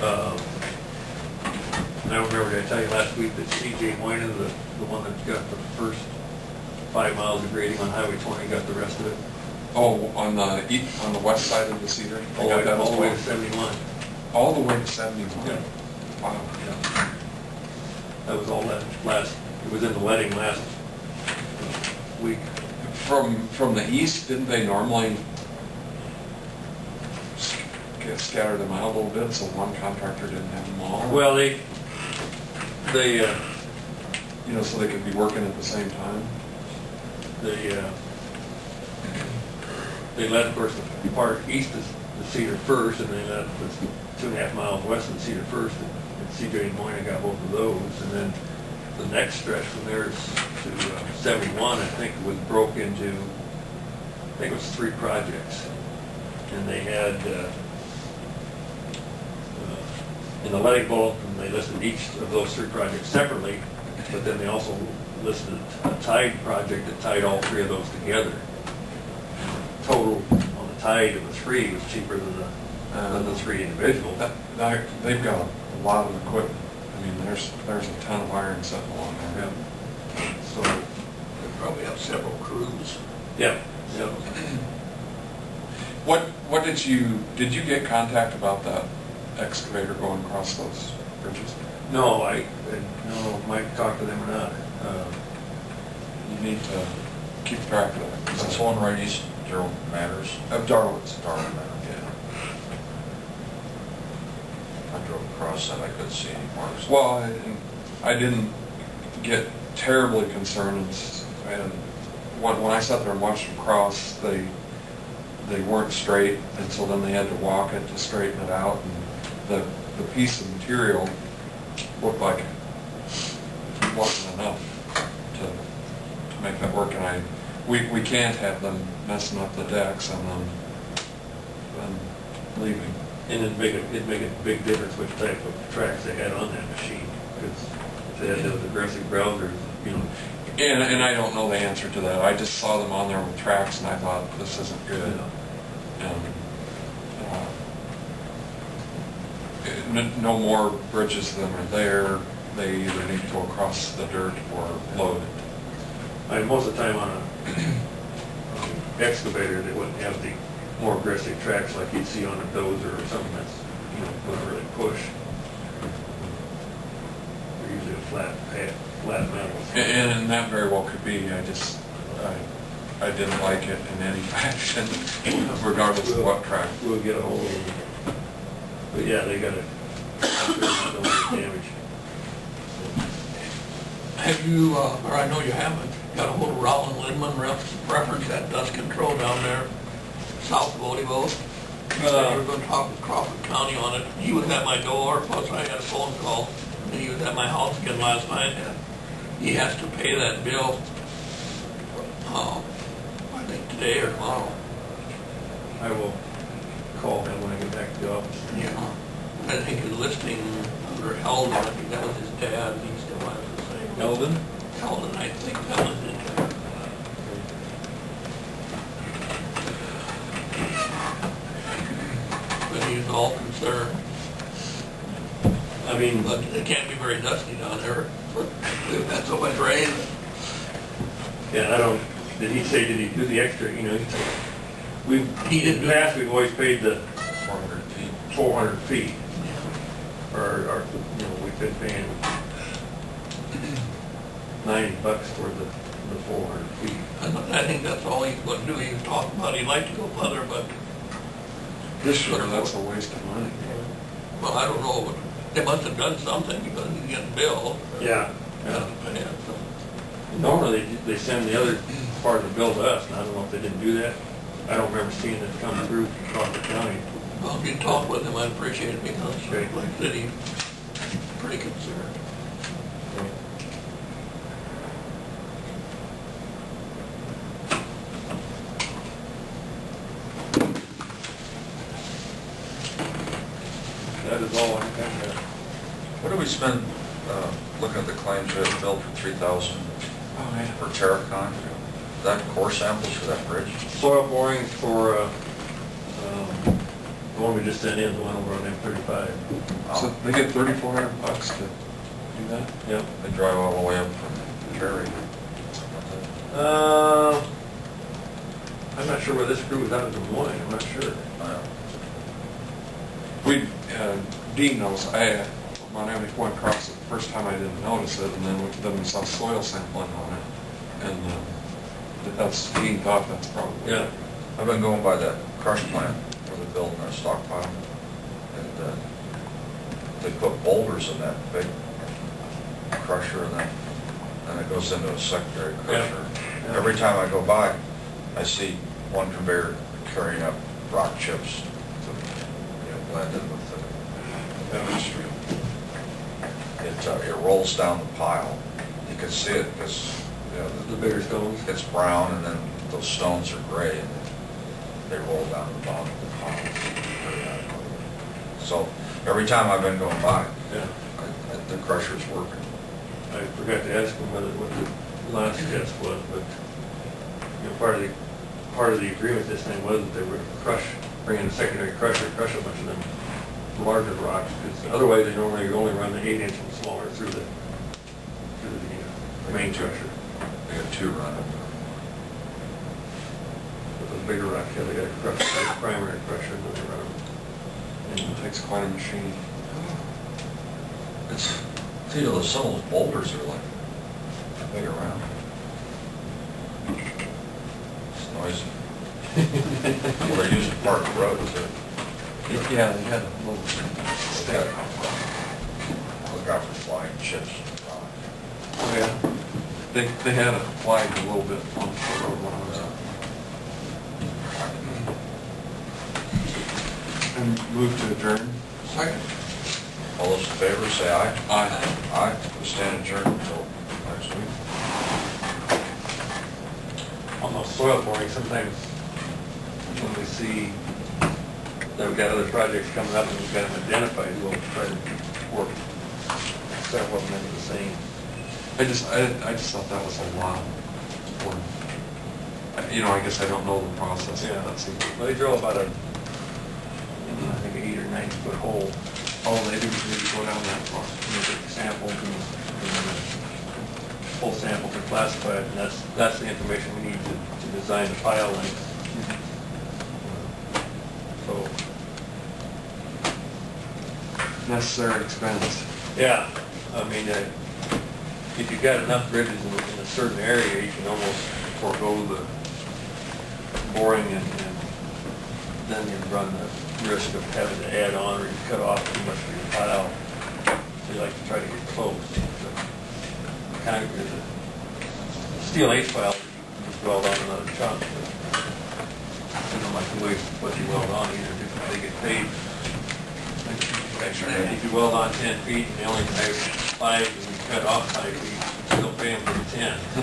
I don't remember, did I tell you last week that C.J. Moynihan, the one that's got the first 5 miles of grading on Highway 20, got the rest of it? Oh, on the west side of the Cedar? All the way to 71. All the way to 71? Yeah. Wow. Yeah. That was all that last, it was in the letting last week. From the east, didn't they normally scatter them out a little bit so one contractor didn't have them all? Well, they you know, so they could be working at the same time? They let, of course, the part east of the Cedar first, and they let the 2.5 miles west of the Cedar first, and C.J. Moynihan got both of those, and then the next stretch from there to 71, I think, was broke into, I think it was 3 projects, and they had in the letting bulletin, they listed each of those 3 projects separately, but then they also listed a tied project that tied all 3 of those together. Total on the tide of the 3 was cheaper than the 3 individuals. They've got a lot of equipment. I mean, there's a ton of iron sitting along there. Yeah. So They probably have several crews. yeah. Yeah. What did you get contact about that excavator going across those bridges? No, I might talk to them or not. You need to keep track of that. That's one right east Gerald Matters. Of Darwin's. Darwin Matters, yeah. I drove across that, I couldn't see any marks. Well, I didn't get terribly concerned. And when I sat there and watched them cross, they weren't straight, and so then they had to walk it to straighten it out. And the piece of material looked like it wasn't enough to make that work. And we can't have them messing up the decks and then leaving. And it'd make a big difference which type of tracks they had on that machine, because if they had those aggressive browsers, you know. And I don't know the answer to that. I just saw them on there with tracks, and I thought, this isn't good. And no more bridges than are there. They either need to go across the dirt or load it. Most of the time on an excavator, they wouldn't have the more aggressive tracks like you'd see on a dozer or something that's, you know, going to really push. They're usually a flat metal. And that very well could be. I didn't like it in any fashion, regardless of what track. We'll get a hold of them. But yeah, they got damage. Have you, or I know you haven't, got a hold of Roland Lindman reference that dust control down there south of Odebo? You said you were going to talk with Crawford County on it. He was at my door, plus I had a phone call, and he was at my house again last night. He has to pay that bill, I think today or tomorrow. I will call him when I get back to the office. Yeah. I think his listing under Heldon, I think that was his dad, he still has the same. Eldon? Heldon, I think that was it. But he's all concerned. I mean, But it can't be very dusty down there. We've had so much rain. yeah, I don't, did he do the extra, you know, He didn't in do the past, we've always paid the 400 feet. 400 feet. Or, you know, we've been paying $90 for the 400 feet. I think that's all he's going to do. He was talking about he'd like to go further, but This year, that's a waste of money. well, I don't know. But they must have done something because he's getting billed. Yeah. Yeah. Normally, they send the other part of the bill to us, and I don't know if they didn't do that. I don't remember seeing it come through Crawford County. Well, if you talk with him, I'd appreciate it because, Okay. like I said, he's pretty concerned. That is all I kind of. What do we spend looking at the claims? We have a bill for $3,000 for Terracon. Is that core samples for that bridge? Soil borings for The one we just sent in, the one over on M35. So they get $3,400 to do that? Yep. They drive all the way up from Cary. I'm not sure where this crew was out of Des Moines, I'm not sure. We, Dean knows, when I went across it, the first time I didn't notice it, and then we saw soil sampling on it, and Dean thought that's probably. Yeah. I've been going by that crush plant where they're building their stockpile, and they put boulders in that big crusher, and then it goes into a secondary crusher. Yeah. Every time I go by, I see one conveyor carrying up rock chips to, blend in with the stream. It rolls down the pile. You can see it because The bigger stones. it's brown, and then those stones are gray, and they roll down the bottom of the pile. So every time I've been going by, Yeah. the crusher's working. I forgot to ask him what the last test was, but, part of the agreement this thing was that they were bring in a secondary crusher, crush a bunch of them larger rocks, because otherwise they normally only run the 8-inch and smaller through the main crusher. They got two running. But those bigger rocks, yeah, they got a crusher, like a primary crusher, and then they run them. It takes quite a machine. It's, some of those boulders are like big around. It's noisy. Well, they're using part of the road too. Yeah, they had a little They got, look out for flying chips. Oh, yeah. They had it flagged a little bit on the road when I was out. And move to adjourn. Second. All those in favor, say aye. Aye. Aye. We stand adjourned until next week. On those soil boring, sometimes when we see that we've got other projects coming up and we've got them identified, we'll try to work several of them into the same. I just thought that was a lot for, I guess I don't know the process. Yeah. That seems. Well, they drill about I think an 8 or 9 foot hole. Oh, they didn't go down that far. And they take samples and full samples and classify it, and that's the information we need to design the pile length. So, Necessary expense. yeah, I mean, if you've got enough bridges in a certain area, you can almost forego the boring and then you run the risk of having to add on or you cut off too much of your pile. So you like to try to get close. The concrete, the steel H pile, you just weld on another chunk. You don't like to waste what you weld on either because they get paid. If you weld on 10 feet and they only have 5 and you cut off 5 feet, you still pay them for the 10. So